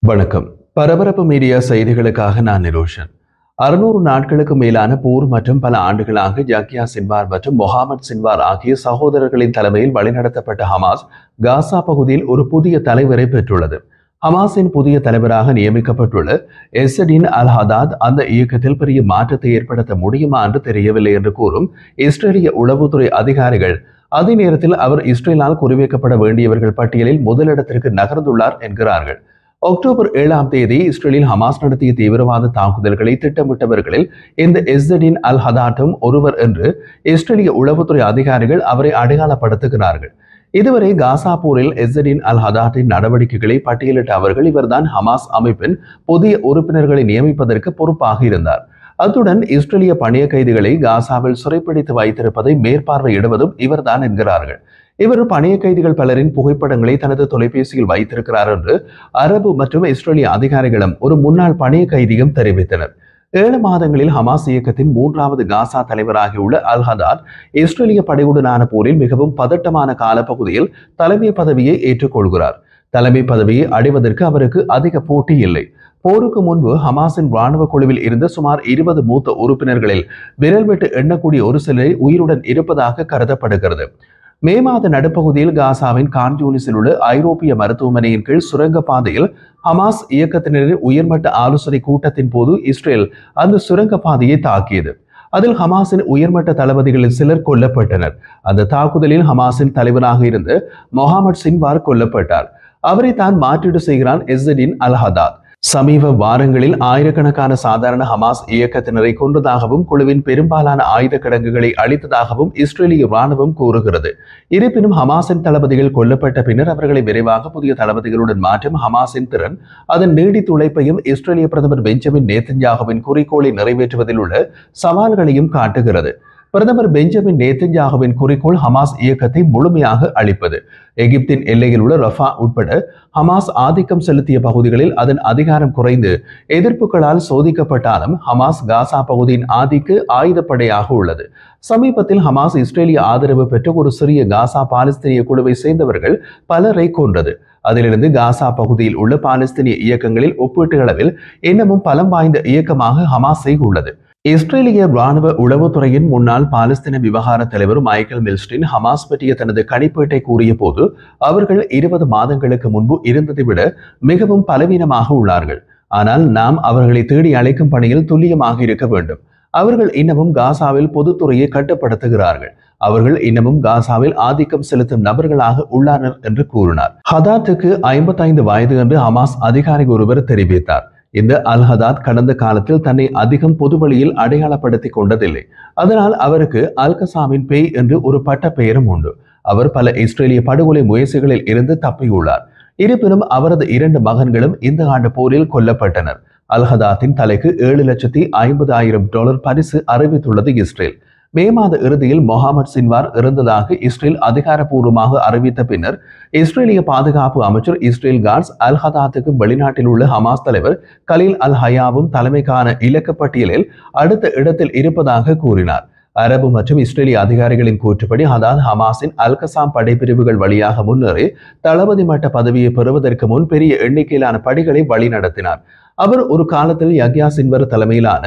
வணக்கம். பரபரப்பு மீடியா செய்திகளுக்காக நான் நிரோஷன். 600 நாட்களுக்கு மேலான போர் மற்றும் பல ஆண்டுகளாக யஹ்யா சின்வார் மற்றும் முகமது சின்வார் ஆகிய சகோதரர்களின் தலைமையில் வழிநடத்தப்பட்ட ஹமாஸ் காசா பகுதியில் ஒரு புதிய தலைவரை பெற்றுள்ளது. ஹமாஸின் புதிய தலைவராக நியமிக்கப்பட்டுள்ள எஸ்ஸடின் அல் ஹதாத் அந்த இயக்கத்தில் பெரிய மாற்றத்தை ஏற்படுத்த முடியுமா என்று தெரியவில்லை என்று கூறும் இஸ்ரேலிய உளவுத்துறை அதிகாரிகள், அதே நேரத்தில் அவர் இஸ்ரேலால் குறிவைக்கப்பட வேண்டியவர்கள் பட்டியலில் முதலிடத்திற்கு நகர்ந்துள்ளார் என்கிறார்கள். அக்டோபர் 7ஆம் தேதி இஸ்ரேலில் ஹமாஸ் நடத்திய தீவிரவாத தாக்குதல்களை திட்டமிட்டவர்களில் இந்த எஸ்ஸடின் அல் ஹதாட்டும் ஒருவர் என்று இஸ்ரேலிய உளவுத்துறை அதிகாரிகள் அவரை அடையாளப்படுத்துகிறார்கள். இதுவரை காசா போரில் எஸ்ஸடின் அல் ஹதாட்டின் நடவடிக்கைகளை பட்டியலிட்ட அவர்கள் இவர்தான் ஹமாஸ் அமைப்பின் புதிய உறுப்பினர்களை நியமிப்பதற்கு பொறுப்பாக இருந்தார். அத்துடன் இஸ்ரேலிய பணிய கைதிகளை காசாவில் சிறைப்பிடித்து வைத்திருப்பதை மேற்பார்வையிடுவதும் இவர்தான் என்கிறார்கள். இவர் பணிய கைதிகள் பலரின் புகைப்படங்களை தனது தொலைபேசியில் வைத்திருக்கிறார் என்று அரபு மற்றும் இஸ்ரேலிய அதிகாரிகளும் ஒரு முன்னாள் பணிய கைதியும் தெரிவித்தனர். 7 மாதங்களில் ஹமாஸ் இயக்கத்தின் 3வது காசா தலைவராகியுள்ள அல் ஹதாத் இஸ்ரேலிய படையுடனான போரில் மிகவும் பதட்டமான காலப்பகுதியில் தலைமை பதவியை ஏற்றுக்கொள்கிறார். தலைமை பதவியை அடைவதற்கு அவருக்கு அதிக போட்டி இல்லை. போருக்கு முன்பு ஹமாஸின் ராணுவ குழுவில் இருந்த சுமார் 20 மூத்த உறுப்பினர்களில் விரல் விட்டு எண்ணக்கூடிய ஒரு சிலரை உயிருடன் இருப்பதாக கருதப்படுகிறது. மே மாத நடுப்பகுதியில் காசாவின் கான்யூனிஸில் உள்ள ஐரோப்பிய மருத்துவமனையின் கீழ் சுரங்க பாதையில் ஹமாஸ் இயக்கத்தினரின் உயர்மட்ட ஆலோசனை கூட்டத்தின் போது இஸ்ரேல் அந்த சுரங்க பாதையை தாக்கியது. அதில் ஹமாஸின் உயர்மட்ட தளபதிகளில் சிலர் கொல்லப்பட்டனர். அந்த தாக்குதலில் ஹமாஸின் தலைவராக இருந்த முகமது சின்வார் கொல்லப்பட்டார். அவரை தான் மாற்றீடு செய்கிறான் எஸ்ஸடின் அல் ஹதாத். சமீப வாரங்களில் ஆயிரக்கணக்கான சாதாரண ஹமாஸ் இயக்கத்தினரை கொன்றதாகவும் குழுவின் பெரும்பாலான ஆயுத கிடங்குகளை அழித்ததாகவும் இஸ்ரேலிய ராணுவம் கூறுகிறது. இருப்பினும் ஹமாஸின் தளபதிகள் கொல்லப்பட்ட பின்னர் அவர்களை விரைவாக புதிய தளபதிகளுடன் மாற்றும் ஹமாஸின் திறன் அதன் நீடித்துழைப்பையும் இஸ்ரேலிய பிரதமர் பெஞ்சமின் நேத்தன்யாகுவின் குறிக்கோளை நிறைவேற்றுவதில் உள்ள சவால்களையும் காட்டுகிறது. பிரதமர் பெஞ்சமின் நேத்தன்யாகுவின் குறிக்கோள் ஹமாஸ் இயக்கத்தை முழுமையாக அழிப்பது. எகிப்தின் எல்லையில் உள்ள ரஃபா உட்பட ஹமாஸ் ஆதிக்கம் செலுத்திய பகுதிகளில் அதன் அதிகாரம் குறைந்து எதிர்ப்புகளால் சோதிக்கப்பட்டாலும் ஹமாஸ் காசா பகுதியின் ஆதிக்க ஆயுதப்படையாக உள்ளது. சமீபத்தில் ஹமாஸ் இஸ்ரேலிய ஆதரவு பெற்ற ஒரு சிறிய காசா பாலஸ்தீனிய குழுவை சேர்ந்தவர்கள் பலரை கொன்றது. அதிலிருந்து காசா பகுதியில் உள்ள பாலஸ்தீனிய இயக்கங்களில் ஒப்பீட்டளவில் இன்னமும் பலம் வாய்ந்த இயக்கமாக ஹமாஸை உள்ளது. இஸ்ரேலிய ராணுவ உளவுத்துறையின் முன்னாள் பாலஸ்தீன விவகார தலைவர் மைக்கேல் மில்ஸ்டின் ஹமாஸ் பற்றிய தனது கணிப்பீட்டை கூறிய போது அவர்கள் 20 மாதங்களுக்கு முன்பு இருந்ததை விட மிகவும் பலவீனமாக உள்ளார்கள். ஆனால் நாம் அவர்களை தேடி அழைக்கும் பணியில் துல்லியமாக இருக்க வேண்டும். அவர்கள் இன்னமும் காசாவில் பொதுத்துறையை கட்டுப்படுத்துகிறார்கள். அவர்கள் இன்னமும் காசாவில் ஆதிக்கம் செலுத்தும் நபர்களாக உள்ளனர் என்று கூறினார். ஹதாத்துக்கு 55 வயது என்று ஹமாஸ் அதிகாரி ஒருவர் தெரிவித்தார். இந்த அல் ஹதாத் கடந்த காலத்தில் தன்னை அதிகம் பொதுவெளியில் அடையாளப்படுத்தி கொண்டதில்லை. அதனால் அவருக்கு அல் கசாமின் பேய் என்று ஒரு பட்ட பெயரும் உண்டு. அவர் பல இஸ்ரேலிய படுகொலை முயற்சிகளில் இருந்து தப்பியுள்ளார். இருப்பினும் அவரது 2 மகன்களும் இந்த ஆண்டு போரில் கொல்லப்பட்டனர். அல் ஹதாத்தின் தலைக்கு $7,50,000 பரிசு அறிவித்துள்ளது இஸ்ரேல். மே மாத இறுதியில் முகமது சின்வார் இறந்ததாக இஸ்ரேல் அதிகாரப்பூர்வமாக அறிவித்த பின்னர் இஸ்ரேலிய பாதுகாப்பு அமைச்சர் இஸ்ரேல் காட்ஸ் அல் ஹதாத்துக்கும் வெளிநாட்டில் உள்ள ஹமாஸ் தலைவர் கலீல் அல் ஹயாவும் தலைமைக்கான இலக்கு பட்டியலில் அடுத்த இடத்தில் இருப்பதாக கூறினார். அரபு மற்றும் இஸ்ரேலிய அதிகாரிகளின் கூற்றுப்படி ஹதாத் ஹமாஸின் அல் கசாம் படைப்பிரிவுகள் வழியாக முன்னரே தளபதி மட்ட பதவியை பெறுவதற்கு முன் பெரிய எண்ணிக்கையிலான படிகளை வழிநடத்தினார். அவர் ஒரு காலத்தில் யஹ்யா சின்வார் தலைமையிலான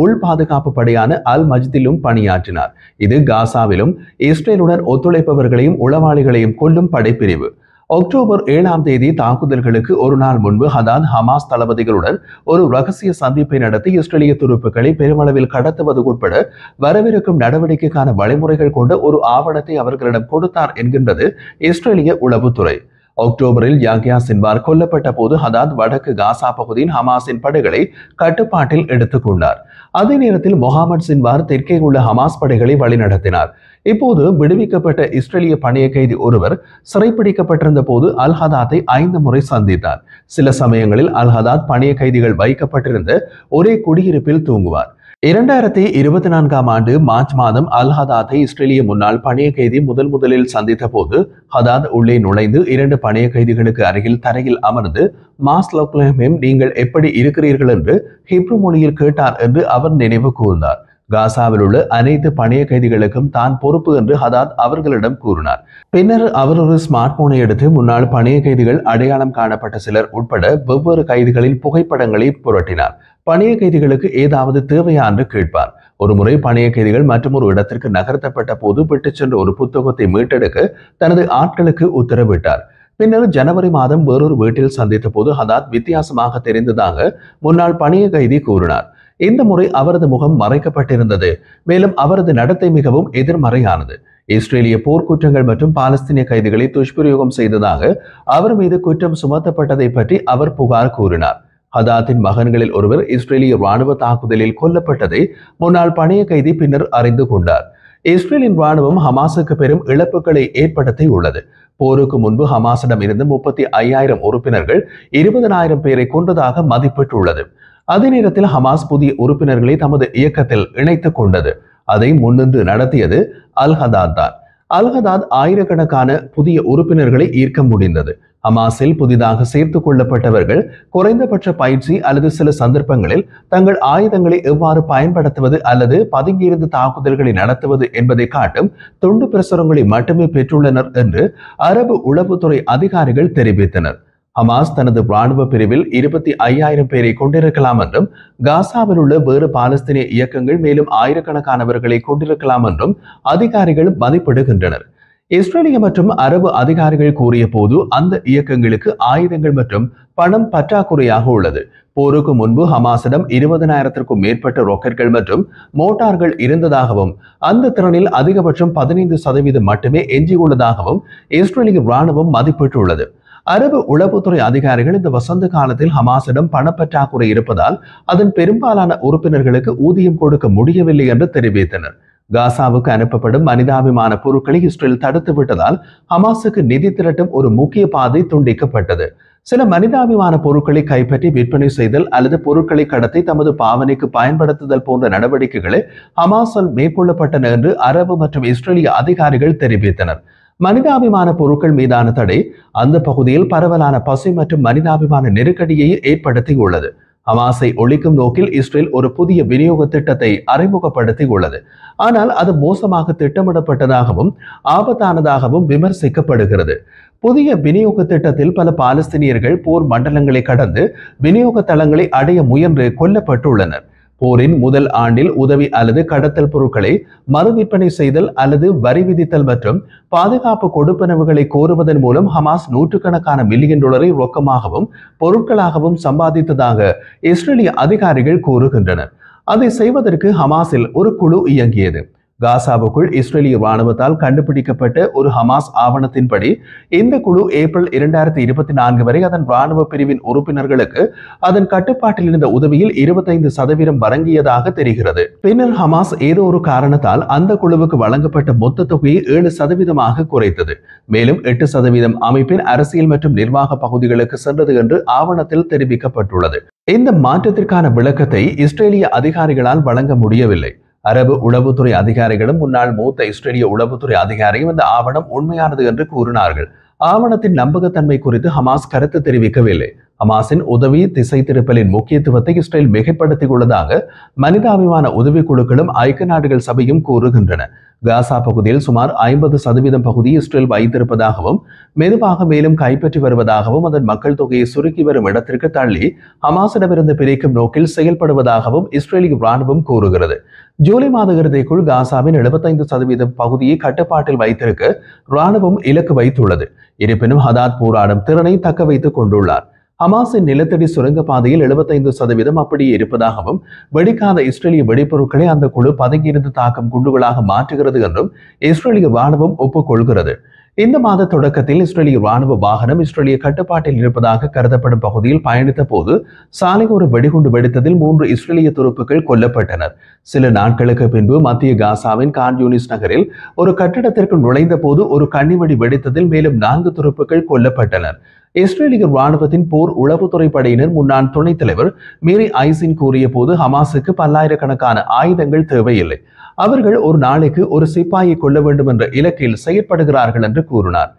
உள் பாதுகாப்பு படையான அல் மஜ்திலும் பணியாற்றினார். இது காசாவிலும் இஸ்ரேலுடன் ஒத்துழைப்பவர்களையும் உளவாளிகளையும் கொல்லும் படைப்பிரிவு. அக்டோபர் 7ஆம் தேதி தாக்குதல்களுக்கு ஒரு நாள் முன்பு ஹதாத் ஹமாஸ் தளபதிகளுடன் ஒரு ரகசிய சந்திப்பை நடத்தி இஸ்ரேலிய துருப்புக்களை பெருமளவில் கடத்துவது உட்பட வரவிருக்கும் நடவடிக்கைக்கான வழிமுறைகள் கொண்ட ஒரு ஆவணத்தை அவர்களிடம் கொடுத்தார் என்கின்றது இஸ்ரேலிய உளவுத்துறை. அக்டோபரில் யஹ்யா சின்வார் கொல்லப்பட்ட போது ஹதாத் வடக்கு காசா பகுதியின் ஹமாஸின் படைகளை கட்டுப்பாட்டில் எடுத்துக்கொண்டார். அதே நேரத்தில் முகமது சின்வார் தெற்கே உள்ள ஹமாஸ் படைகளை வழிநடத்தினார். இப்போது விடுவிக்கப்பட்ட இஸ்ரேலிய பணிய கைதி ஒருவர் சிறைப்பிடிக்கப்பட்டிருந்த போது அல் ஹதாத்தை 5 முறை சந்தித்தார். சில சமயங்களில் அல் ஹதாத் பணிய கைதிகள் வைக்கப்பட்டிருந்த ஒரே குடியிருப்பில் தூங்குவார். 2024ஆம் ஆண்டு மார்ச் மாதம் அல் ஹதாத்தை இஸ்ரேலிய முன்னாள் பணிய கைதி முதலில் சந்தித்த போது ஹதாத் உள்ளே நுழைந்து 2 பணிய கைதிகளுக்கு அருகில் தரையில் அமர்ந்து மாஸ்லோக்லஹெம் நீங்கள் எப்படி இருக்கிறீர்கள் என்று ஹிப்ரு மொழியில் கேட்டார் என்று அவர் நினைவு கூர்ந்தார். காசாவில் உள்ள அனைத்து பணைய கைதிகளுக்கும் தான் பொறுப்பு என்று ஹதாத் அவர்களிடம் கூறினார். பின்னர் அவர் ஒரு ஸ்மார்ட் போனை எடுத்து முன்னாள் பணைய கைதிகள் அடையாளம் காணப்பட்ட சிலர் உட்பட வெவ்வேறு கைதிகளின் புகைப்படங்களை புரட்டினார். பணைய கைதிகளுக்கு ஏதாவது தேவையா என்று கேட்பார். ஒருமுறை பணைய கைதிகள் மற்றொரு இடத்திற்கு நகர்த்தப்பட்ட போது விட்டுச் சென்ற ஒரு புத்தகத்தை மீட்டெடுக்க தனது ஆட்களுக்கு உத்தரவிட்டார். பின்னர் ஜனவரி மாதம் வேறொரு வீட்டில் சந்தித்த போது ஹதாத் வித்தியாசமாக தெரிந்ததாக முன்னாள் பணைய கைதி கூறினார். இந்த முறை அவரது முகம் மறைக்கப்பட்டிருந்தது. மேலும் அவரது நடத்தை மிகவும் எதிர்மறையானது. இஸ்ரேலிய போர்க்குற்றங்கள் மற்றும் பாலஸ்தீனிய கைதிகளை துஷ்பிரயோகம் செய்ததாக அவர் மீது குற்றம் சுமத்தப்பட்டதை பற்றி அவர் புகார் கூறினார். ஹதாத்தின் மகன்களில் ஒருவர் இஸ்ரேலிய ராணுவ தாக்குதலில் கொல்லப்பட்டதை முன்னாள் பணைய கைதி பின்னர் அறிந்து கொண்டார். இஸ்ரேலின் ராணுவம் ஹமாஸுக்கு பெரும் இழப்புகளை ஏற்படுத்தியுள்ளது. போருக்கு முன்பு ஹமாஸிடம் இருந்து 35,000 உறுப்பினர்கள் 20,000 பேரை கொன்றதாக மதிப்பிட்டுள்ளது. அதே நேரத்தில் ஹமாஸ் புதிய உறுப்பினர்களை தமது இயக்கத்தில் இணைத்துக் கொண்டது. அதை முன்னின்று நடத்தியது அல் ஹதாத் தான். அல் ஹதாத் ஆயிரக்கணக்கான புதிய உறுப்பினர்களை ஈர்க்க முடிந்தது. ஹமாஸில் புதிதாக சேர்த்துக் கொள்ளப்பட்டவர்கள் குறைந்தபட்ச பயிற்சி அல்லது சில சந்தர்ப்பங்களில் தங்கள் ஆயுதங்களை எவ்வாறு பயன்படுத்துவது அல்லது பதுங்கியிருந்து தாக்குதல்களை நடத்துவது என்பதை காட்டும் துண்டு பிரசுரங்களை மட்டுமே பெற்றுள்ளனர் என்று அரபு உளவுத்துறை அதிகாரிகள் தெரிவித்தனர். ஹமாஸ் தனது ராணுவ பிரிவில் 25,000 பேரை கொண்டிருக்கலாம் என்றும் காசாவில் உள்ள வேறு பாலஸ்தீனிய இயக்கங்கள் மேலும் ஆயிரக்கணக்கானவர்களை கொண்டிருக்கலாம் என்றும் அதிகாரிகள் மதிப்பிடுகின்றனர். இஸ்ரேலிய மற்றும் அரபு அதிகாரிகள் கூறிய போது அந்த இயக்கங்களுக்கு ஆயுதங்கள் மற்றும் பணம் பற்றாக்குறையாக உள்ளது. போருக்கு முன்பு ஹமாஸிடம் 20,000க்கும் மேற்பட்ட ராக்கெட்கள் மற்றும் மோட்டார்கள் இருந்ததாகவும் அந்த திறனில் அதிகபட்சம் 15% மட்டுமே எஞ்சியுள்ளதாகவும் இஸ்ரேலிய ராணுவம் மதிப்பிட்டுள்ளது. அரபு உளவுத்துறை அதிகாரிகள் இந்த வசந்த காலத்தில் ஹமாஸிடம் பணப்பற்றாக்குறை இருப்பதால் அதன் பெரும்பாலான உறுப்பினர்களுக்கு ஊதியம் கொடுக்க முடியவில்லை என்று தெரிவித்தனர். காசாவுக்கு அனுப்பப்படும் மனிதாபிமான பொருட்களை இஸ்ரேல் தடுத்து விட்டதால் ஹமாஸுக்கு நிதி திரட்டும் ஒரு முக்கிய பாதை துண்டிக்கப்பட்டது. சில மனிதாபிமான பொருட்களை கைப்பற்றி விற்பனை செய்தல் அல்லது பொருட்களை கடத்தி தமது பாவனைக்கு பயன்படுத்துதல் போன்ற நடவடிக்கைகளை ஹமாஸால் மேற்கொள்ளப்பட்டன என்று அரபு மற்றும் இஸ்ரேலிய அதிகாரிகள் தெரிவித்தனர். மனிதாபிமான பொருட்கள் மீதான தடை அந்த பகுதியில் பரவலான பசி மற்றும் மனிதாபிமான நெருக்கடியை ஏற்படுத்தியுள்ளது. ஹமாஸை ஒழிக்கும் நோக்கில் இஸ்ரேல் ஒரு புதிய விநியோக திட்டத்தை அறிமுகப்படுத்தியுள்ளது. ஆனால் அது மோசமாக திட்டமிடப்பட்டதாகவும் ஆபத்தானதாகவும் விமர்சிக்கப்படுகிறது. புதிய விநியோக திட்டத்தில் பல பாலஸ்தீனியர்கள் போர் மண்டலங்களை கடந்து விநியோக தளங்களை அடைய முயன்று கொல்லப்பட்டுள்ளனர். போரின் முதல் ஆண்டில் உதவி அல்லது கடத்தல் பொருட்களை மறு விற்பனை செய்தல் அல்லது வரி விதித்தல் மற்றும் பாதுகாப்பு கொடுப்பனவுகளை கோருவதன் மூலம் ஹமாஸ் நூற்றுக்கணக்கான மில்லியன் டாலரை ரொக்கமாகவும் பொருட்களாகவும் சம்பாதித்ததாக இஸ்ரேலிய அதிகாரிகள் கூறுகின்றனர். அதை செய்வதற்கு ஹமாஸில் ஒரு குழு இயங்கியது. காசாவுக்குள் இஸ்ரேலிய ராணுவத்தால் கண்டுபிடிக்கப்பட்ட ஒரு ஹமாஸ் ஆவணத்தின்படி இந்த குழு ஏப்ரல் 2024 வரை அதன் ராணுவ பிரிவின் உறுப்பினர்களுக்கு அதன் கட்டுப்பாட்டில் இருந்த உதவியில் 25% வழங்கியதாக தெரிகிறது. பின்னர் ஹமாஸ் ஏதோ ஒரு காரணத்தால் அந்த குழுவுக்கு வழங்கப்பட்ட மொத்த தொகையை 7% குறைத்தது. மேலும் 8% அமைப்பின் அரசியல் மற்றும் நிர்வாக பகுதிகளுக்கு சென்றது என்று ஆவணத்தில் தெரிவிக்கப்பட்டுள்ளது. இந்த மாற்றத்திற்கான விளக்கத்தை இஸ்ரேலிய அதிகாரிகளால் வழங்க முடியவில்லை. அரபு உளவுத்துறை அதிகாரிகளும் முன்னாள் மூத்த இஸ்ரேலிய உளவுத்துறை அதிகாரியும் இந்த ஆவணம் உண்மையானது என்று கூறினார்கள். ஆவணத்தின் நம்பகத்தன்மை குறித்து ஹமாஸ் கருத்து தெரிவிக்கவில்லை. ஹமாஸின் உதவி திசை திருப்பலின் முக்கியத்துவத்தை இஸ்ரேல் மிகைப்படுத்தியுள்ளதாக மனிதாபிமான உதவி குழுக்களும் ஐக்கிய நாடுகள் சபையும் கூறுகின்றன. காசா பகுதியில் சுமார் 50% பகுதி இஸ்ரேல் வைத்திருப்பதாகவும் மெதுவாக மேலும் கைப்பற்றி வருவதாகவும் அதன் மக்கள் தொகையை சுருக்கி வரும் இடத்திற்கு தள்ளி ஹமாஸிடமிருந்து பிரிக்கும் நோக்கில் செயல்படுவதாகவும் இஸ்ரேலிய ராணுவம் கூறுகிறது. ஜூலை மாத இறுதிக்குள் காசாவின் 75% பகுதியை கட்டுப்பாட்டில் வைத்திருக்க ராணுவம் இலக்கு வைத்துள்ளது. இருப்பினும் ஹதாத் போராடும் திறனை தக்க வைத்துக் கொண்டுள்ளார். ஹமாஸின் நிலத்தடி சுரங்கப்பாதையில் 75% அப்படியே இருப்பதாகவும் வெடிக்காத இஸ்ரேலிய வெடிப்பொருட்களை அந்த குழு பதுங்கியிருந்து தாக்கும் குண்டுகளாக மாற்றுகிறது என்றும் இஸ்ரேலிய ராணுவம் ஒப்புக்கொள்கிறது. இந்த மாத தொடக்கத்தில் இஸ்ரேலிய ராணுவ வாகனம் இஸ்ரேலிய கட்டுப்பாட்டில் இருப்பதாக கருதப்படும் பகுதியில் பயணித்த போது சாலை ஒரு வெடிகுண்டு வெடித்ததில் 3 இஸ்ரேலிய துருப்புக்கள் கொல்லப்பட்டனர். சில நாட்களுக்கு பின்பு மத்திய காசாவின் கான் யூனிஸ் நகரில் ஒரு கட்டிடத்திற்கு நுழைந்த போது ஒரு கன்னிவெடி வெடித்ததில் மேலும் 4 துருப்புக்கள் கொல்லப்பட்டனர். இஸ்ரேலிய ராணுவத்தின் போர் உளவுத்துறை படையினர் முன்னாள் துணைத் தலைவர் மீரி ஐசின் கூறிய போது ஹமாஸுக்கு பல்லாயிரக்கணக்கான ஆயுதங்கள் தேவையில்லை. அவர்கள் ஒரு நாளைக்கு ஒரு சிப்பாயை கொள்ள வேண்டும் என்ற இலக்கில் செயற்படுகிறார்கள் என்று கூறினார்.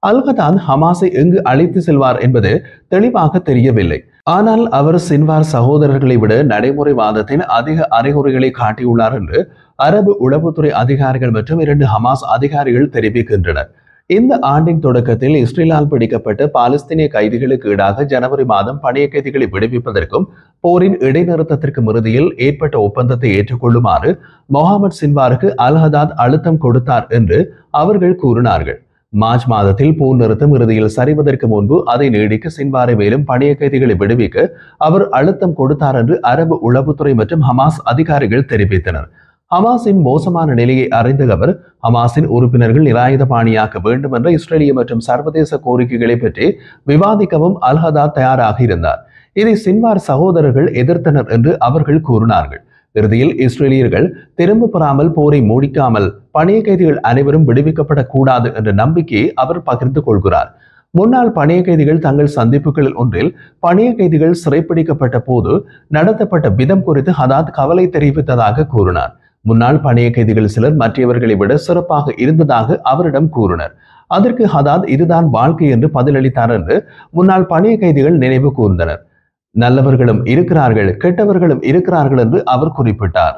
அல்-ஹதான் ஹமாஸை எங்கு அழைத்து செல்வார் என்பது தெளிவாக தெரியவில்லை. ஆனால் அவர் சின்வார் சகோதரர்களை விட நடைமுறைவாதத்தின் அதிக அறிகுறிகளை காட்டியுள்ளார் என்று அரபு உளவுத்துறை அதிகாரிகள் மற்றும் 2 ஹமாஸ் அதிகாரிகள் தெரிவிக்கின்றனர். இந்த ஆண்டின் தொடக்கத்தில் இஸ்ரேலால் பிடிக்கப்பட்ட பாலஸ்தீனிய கைதிகளுக்கு ஈடாக ஜனவரி மாதம் பணிய கைதிகளை விடுவிப்பதற்கும் போரின் இடைநிறுத்தத்திற்கும் இறுதியில் ஏற்பட்ட ஒப்பந்தத்தை ஏற்றுக்கொள்ளுமாறு மொஹாமட் சின்வாருக்கு அல்-ஹதாத் அழுத்தம் கொடுத்தார் என்று அவர்கள் கூறினார்கள். மார்ச் மாதத்தில் போர் நிறுத்தம் இறுதியில் சரிவதற்கு முன்பு அதை நீடிக்க சின்வாரை மேலும் பணிய கைதிகளை விடுவிக்க அவர் அழுத்தம் கொடுத்தார் என்று அரபு உளவுத்துறை மற்றும் ஹமாஸ் அதிகாரிகள் தெரிவித்தனர். ஹமாஸின் மோசமான நிலையை அறிந்த அவர் ஹமாஸின் உறுப்பினர்கள் நிராயுதபாணியாக்க வேண்டும் என்ற இஸ்ரேலிய மற்றும் சர்வதேச கோரிக்கைகளை பற்றி விவாதிக்கவும் அல்-ஹதாத் தயாராக இருந்தார். இதை சின்வார் சகோதரர்கள் எதிர்த்தனர் என்று அவர்கள் கூறினார்கள். இறுதியில் இஸ்ரேலியர்கள் திரும்ப பெறாமல் போரை முடிக்காமல் பணிய கைதிகள் அனைவரும் விடுவிக்கப்படக்கூடாது என்ற நம்பிக்கையை அவர் பகிர்ந்து கொள்கிறார். முன்னாள் பணிய கைதிகள் தங்கள் சந்திப்புகளில் ஒன்றில் பணிய கைதிகள் சிறைப்பிடிக்கப்பட்ட போது நடத்தப்பட்ட விதம் குறித்து ஹதாத் கவலை தெரிவித்ததாக கூறினார். முன்னாள் பணிய கைதிகள் சிலர் மற்றவர்களை விட சிறப்பாக இருந்ததாக அவரிடம் கூறினர். அதற்கு ஹதாத் இதுதான் வாழ்க்கை என்று பதிலளித்தார் என்று முன்னாள் பணிய கைதிகள் நினைவு கூர்ந்தனர். நல்லவர்களும் இருக்கிறார்கள், கெட்டவர்களும் இருக்கிறார்கள் என்று அவர் குறிப்பிட்டார்.